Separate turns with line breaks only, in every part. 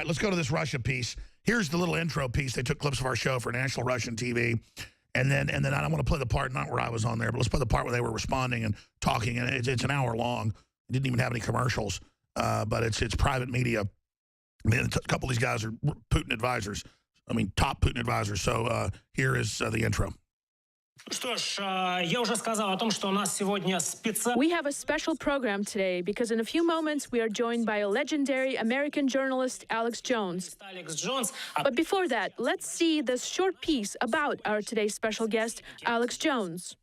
right, let's go to this Russia piece. Here's the little intro piece. They took clips of our show for national Russian TV. And then I don't want to play the part, not where I was on there, but let's play the part where they were responding and talking. And it's an hour long. It didn't even have any commercials, but it's private media. I mean, a couple of these guys are Putin advisors. I mean, top Putin advisors. So here is the intro.
We have a special program today because in a few moments we are joined by a legendary American journalist, Alex Jones. But before that, let's see this short piece about our today's special guest, Alex Jones.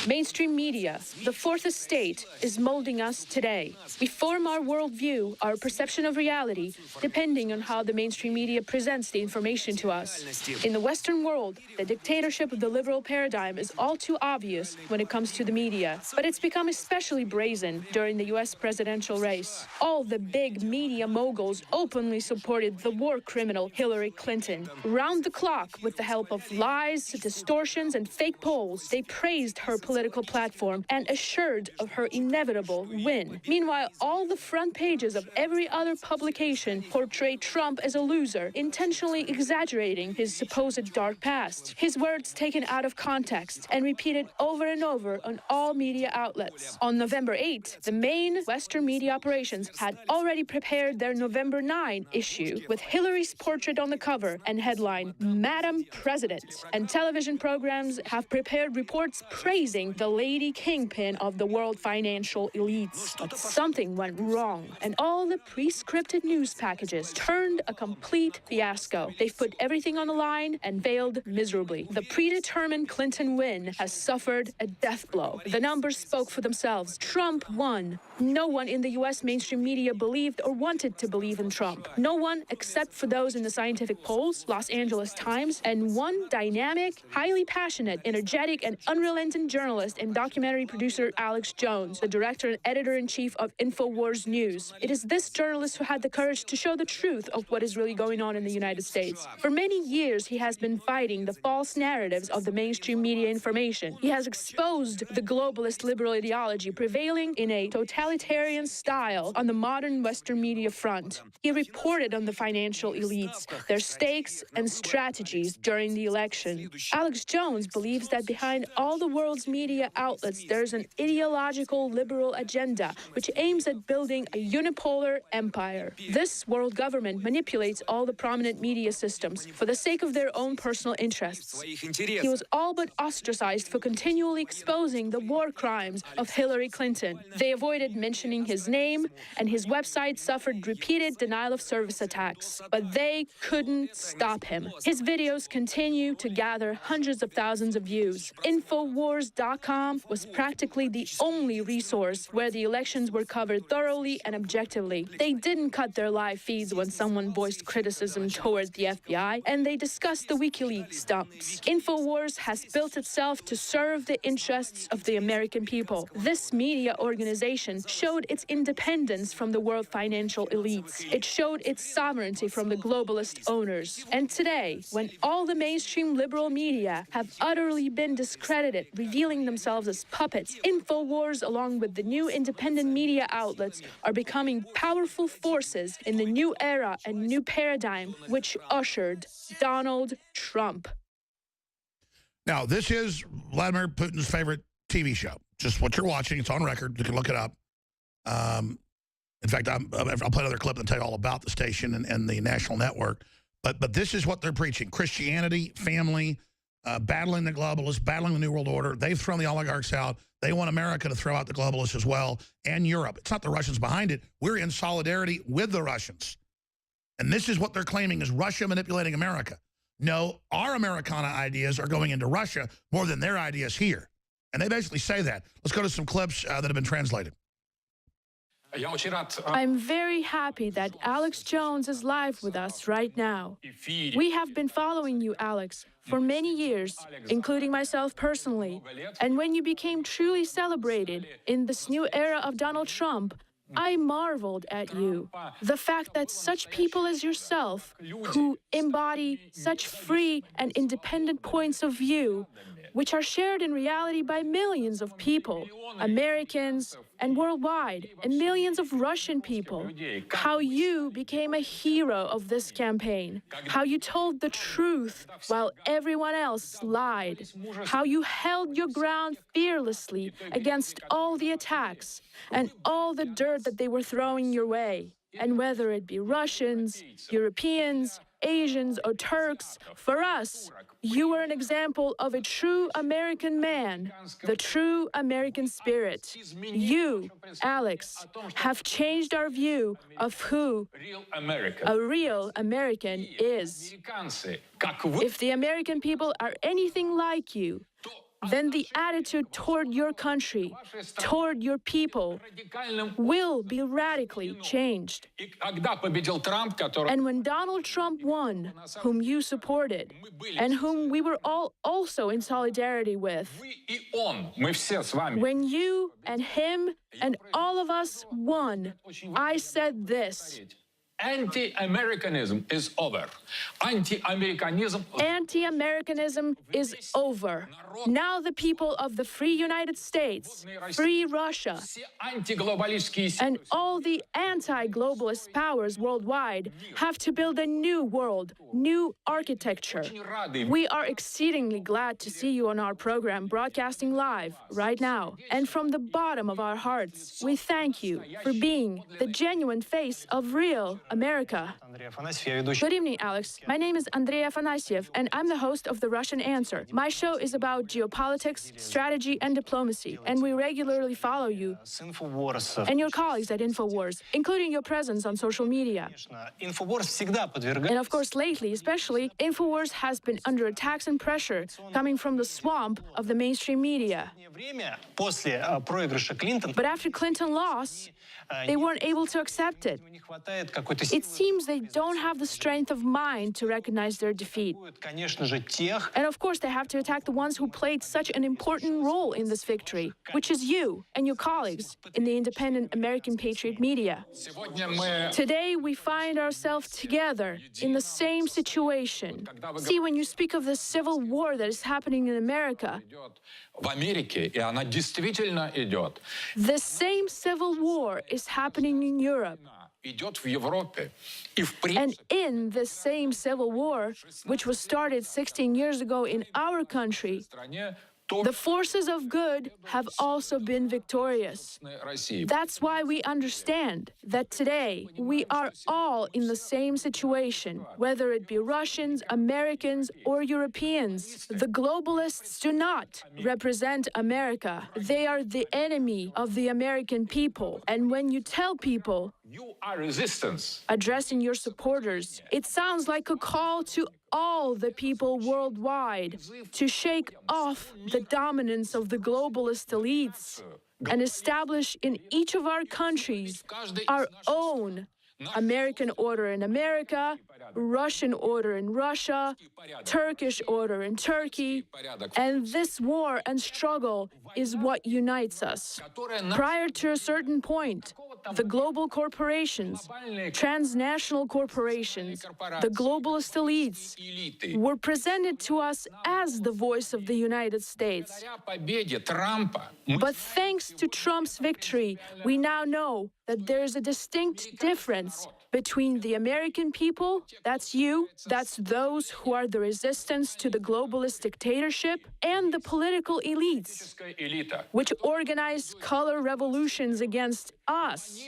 Mainstream media, the fourth estate, is molding us today. We form our worldview, our perception of reality, depending on how the mainstream media presents the information to us. In the Western world, the dictatorship of the liberal paradigm is all too obvious when it comes to the media, but it's become especially brazen during the U.S. presidential race. All the big media moguls openly supported the war criminal Hillary Clinton. Round the clock, with the help of lies, distortions, and fake polls, they praised her political platform and assured of her inevitable win. Meanwhile, all the front pages of every other publication portray Trump as a loser, intentionally exaggerating his supposed dark past. His words taken out of context and repeated over and over on all media outlets. On November 8, the main Western media operations had already prepared their November 9 issue with Hillary's portrait on the cover and headline, Madam President. And television programs have prepared reports praising the lady kingpin of the world financial elites. But something went wrong, and all the pre-scripted news packages turned a complete fiasco. They've put everything on the line and failed miserably. The predetermined Clinton win has suffered a death blow. The numbers spoke for themselves. Trump won. No one in the U.S. mainstream media believed or wanted to believe in Trump. No one except for those in the scientific polls, Los Angeles Times, and one dynamic, highly passionate, energetic, and unrelenting journalist and documentary producer Alex Jones, the director and editor-in-chief of Infowar News. It is this journalist who had the courage to show the truth of what is really going on in the United States. For many years, he has been fighting the false narratives of the mainstream media information. He has exposed the globalist liberal ideology prevailing in a totalitarian style on the modern Western media front. He reported on the financial elites, their stakes and strategies during the election. Alex Jones believes that behind all the world's media outlets, there's an ideological liberal agenda which aims at building a unipolar empire. This world government manipulates all the prominent media systems for the sake of their own personal interests. He was all but ostracized for continually exposing the war crimes of Hillary Clinton. They avoided mentioning his name, and his website suffered repeated denial of service attacks. But they couldn't stop him. His videos continue to gather hundreds of thousands of views. Infowars.com was practically the only resource where the elections were covered thoroughly and objectively. They didn't cut their live feeds when someone voiced criticism towards the FBI, and they discussed the WikiLeaks dumps. Infowars has built itself to serve the interests of the American people. This media organization showed its independence from the world financial elites. It showed its sovereignty from the globalist owners. And today, when all the mainstream liberal media have utterly been discredited, revealing themselves as puppets, Infowars, along with the new independent media outlets, are becoming powerful forces in the new era and new paradigm which ushered Donald Trump.
Now, this is Vladimir Putin's favorite TV show. Just what you're watching. It's on record. You can look it up. In fact, I'll play another clip and tell you all about the station and the national network. But this is what they're preaching. Christianity, family, battling the globalists, battling the New World Order. They've thrown the oligarchs out. They want America to throw out the globalists as well, and Europe. It's not the Russians behind it. We're in solidarity with the Russians. And this is what they're claiming is Russia manipulating America. No, our Americana ideas are going into Russia more than their ideas here. And they basically say that. Let's go to some clips that have been translated.
I'm very happy that Alex Jones is live with us right now. We have been following you, Alex, for many years, including myself personally. And when you became truly celebrated in this new era of Donald Trump, I marveled at you. The fact that such people as yourself, who embody such free and independent points of view, which are shared in reality by millions of people, Americans and worldwide, and millions of Russian people. How you became a hero of this campaign, how you told the truth while everyone else lied, how you held your ground fearlessly against all the attacks and all the dirt that they were throwing your way. And whether it be Russians, Europeans, Asians, or Turks, for us, you were an example of a true American man, the true American spirit. You, Alex, have changed our view of who a real American is. If the American people are anything like you, then the attitude toward your country, toward your people, will be radically changed. And when Donald Trump won, whom you supported, and whom we were all also in solidarity with, when you and him and all of us won, I said this:
Anti-Americanism is over.
Anti-Americanism is over. Now the people of the free United States, free Russia, and all the anti-globalist powers worldwide have to build a new world, new architecture. We are exceedingly glad to see you on our program, broadcasting live right now. And from the bottom of our hearts, we thank you for being the genuine face of real America. Good evening, Alex. My name is Andrei Afanasyev, and I'm the host of The Russian Answer. My show is about geopolitics, strategy, and diplomacy, and we regularly follow you and your colleagues at Infowars, including your presence on social media. And of course, lately, especially, Infowars has been under attacks and pressure coming from the swamp of the mainstream media. But after Clinton lost, they weren't able to accept it. It seems they don't have the strength of mind to recognize their defeat. And of course, they have to attack the ones who played such an important role in this victory, which is you and your colleagues in the independent American patriot media. Today, we find ourselves together in the same situation. See, when you speak of the civil war that is happening in America, the same civil war is happening in Europe. And in the same civil war, which was started 16 years ago in our country, the forces of good have also been victorious. That's why we understand that today we are all in the same situation, whether it be Russians, Americans, or Europeans. The globalists do not represent America. They are the enemy of the American people. And when you tell people,
you are resistance,
addressing your supporters, it sounds like a call to all the people worldwide to shake off the dominance of the globalist elites and establish in each of our countries our own American order in America, Russian order in Russia, Turkish order in Turkey, and this war and struggle is what unites us. Prior to a certain point, the global corporations, transnational corporations, the globalist elites were presented to us as the voice of the United States. But thanks to Trump's victory, we now know that there is a distinct difference between the American people, that's you, that's those who are the resistance to the globalist dictatorship, and the political elites, which organize color revolutions against us.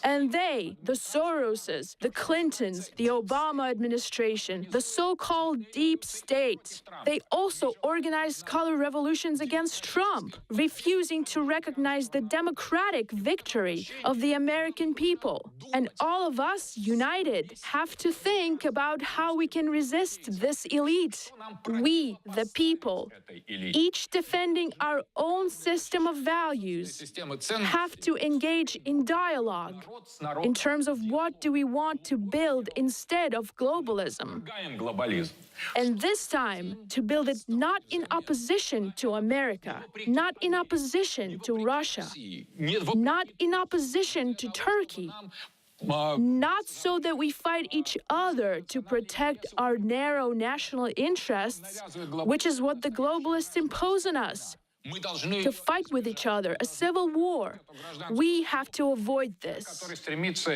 And they, the Soroses, the Clintons, the Obama administration, the so-called deep state, they also organized color revolutions against Trump, refusing to recognize the democratic victory of the American people. And all of us, united, have to think about how we can resist this elite. We, the people, each defending our own system of values, have to engage in dialogue in terms of what do we want to build instead of globalism. And this time, to build it not in opposition to America, not in opposition to Russia, not in opposition to Turkey, Not so that we fight each other to protect our narrow national interests, which is what the globalists impose on us. To fight with each other, a civil war. We have to avoid this.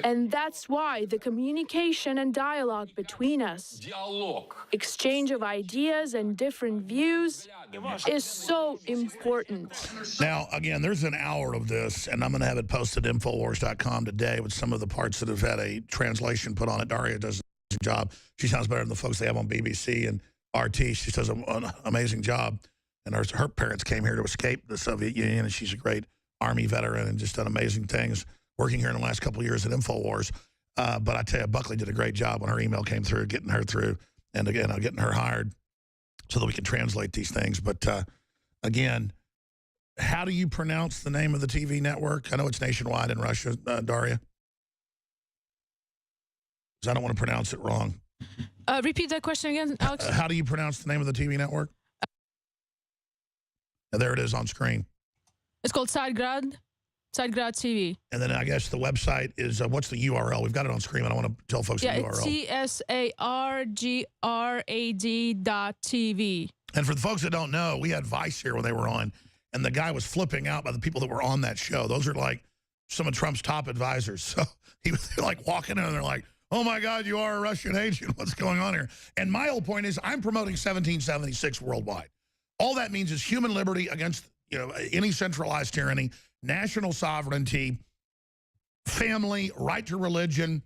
And that's why the communication and dialogue between us, exchange of ideas and different views, is so important.
Now, again, there's an hour of this, and I'm going to have it posted at Infowars.com today with some of the parts that have had a translation put on it. Daria does a job. She sounds better than the folks they have on BBC and RT. She does an amazing job. And her parents came here to escape the Soviet Union, and she's a great Army veteran and just done amazing things working here in the last couple of years at Infowars. But I tell you, Buckley did a great job when her email came through, getting her through, and again, getting her hired so that we can translate these things. But again, how do you pronounce the name of the TV network? I know it's nationwide in Russia, Daria. Because I don't want to pronounce it wrong.
Repeat that question again, Alex.
How do you pronounce the name of the TV network? And there it is on screen.
It's called Tsargrad TV.
And then I guess the website is, what's the URL? We've got it on screen. I don't want to tell folks the URL.
It's tsargrad.tv.
And for the folks that don't know, we had Vice here when they were on, and the guy was flipping out by the people that were on that show. Those are like some of Trump's top advisors. So he was like walking in and they're like, oh my God, you are a Russian agent. What's going on here? And my whole point is I'm promoting 1776 worldwide. All that means is human liberty against, any centralized tyranny, national sovereignty, family, right to religion,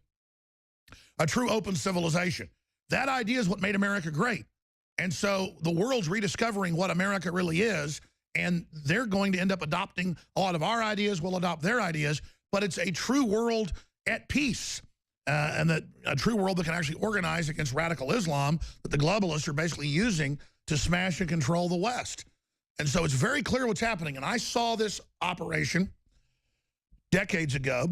a true open civilization. That idea is what made America great. And so the world's rediscovering what America really is, and they're going to end up adopting a lot of our ideas. We'll adopt their ideas, but it's a true world at peace. And a true world that can actually organize against radical Islam that the globalists are basically using to smash and control the West. And so it's very clear what's happening. And I saw this operation decades ago.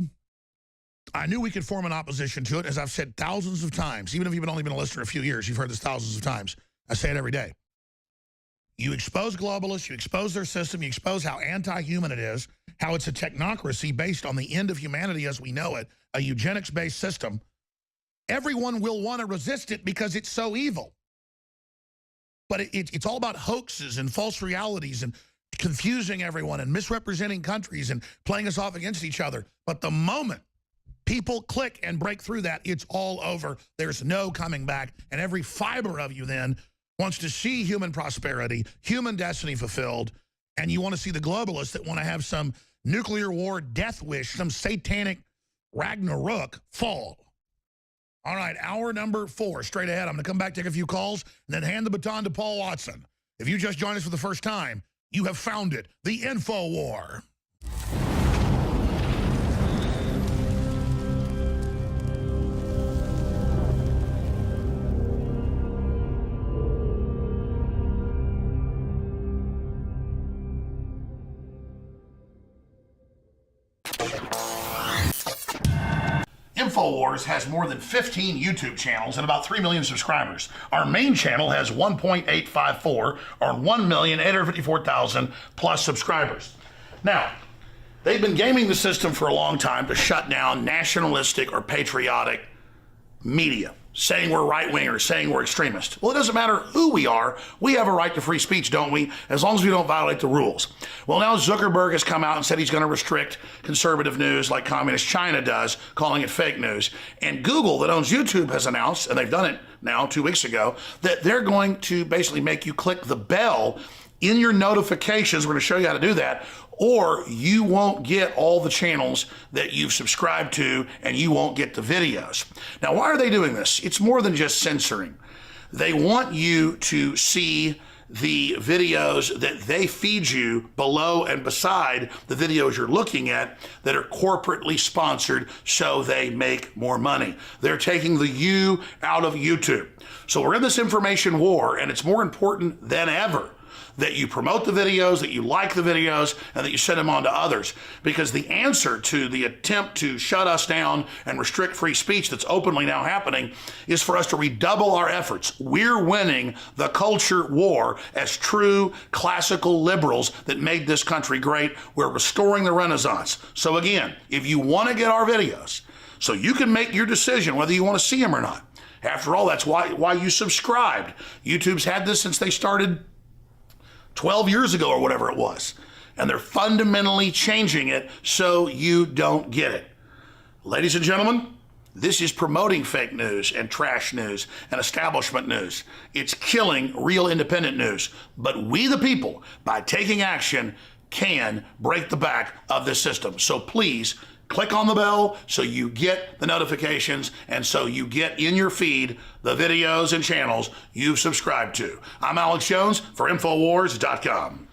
I knew we could form an opposition to it, as I've said thousands of times. Even if you've only been a listener a few years, you've heard this thousands of times. I say it every day. You expose globalists, you expose their system, you expose how anti-human it is, how it's a technocracy based on the end of humanity as we know it, a eugenics-based system. Everyone will want to resist it because it's so evil. But it's all about hoaxes and false realities and confusing everyone and misrepresenting countries and playing us off against each other. But the moment people click and break through that, it's all over. There's no coming back. And every fiber of you then wants to see human prosperity, human destiny fulfilled, and you want to see the globalists that want to have some nuclear war death wish, some satanic Ragnarok fall. All right, hour number 4, straight ahead. I'm going to come back, take a few calls, and then hand the baton to Paul Watson. If you just joined us for the first time, you have found it, the Infowar. Infowars has more than 15 YouTube channels and about 3 million subscribers. Our main channel has 1.854 or 1,854,000 plus subscribers. Now, they've been gaming the system for a long time to shut down nationalistic or patriotic media, saying we're right-wingers, saying we're extremists. Well, it doesn't matter who we are. We have a right to free speech, don't we? As long as we don't violate the rules. Well, now Zuckerberg has come out and said he's going to restrict conservative news like Communist China does, calling it fake news. And Google, that owns YouTube, has announced, and they've done it now 2 weeks ago, that they're going to basically make you click the bell in your notifications. We're going to show you how to do that, or you won't get all the channels that you've subscribed to and you won't get the videos. Now, why are they doing this? It's more than just censoring. They want you to see the videos that they feed you below and beside the videos you're looking at that are corporately sponsored so they make more money. They're taking the you out of YouTube. So we're in this information war, and it's more important than ever that you promote the videos, that you like the videos, and that you send them on to others. Because the answer to the attempt to shut us down and restrict free speech that's openly now happening is for us to redouble our efforts. We're winning the culture war as true classical liberals that made this country great. We're restoring the Renaissance. So again, if you want to get our videos, So you can make your decision whether you want to see them or not. After all, that's why you subscribed. YouTube's had this since they started 12 years ago or whatever it was. And they're fundamentally changing it so you don't get it. Ladies and gentlemen, this is promoting fake news and trash news and establishment news. It's killing real independent news. But we the people, by taking action, can break the back of this system. So please, click on the bell so you get the notifications and so you get in your feed the videos and channels you've subscribed to. I'm Alex Jones for Infowars.com.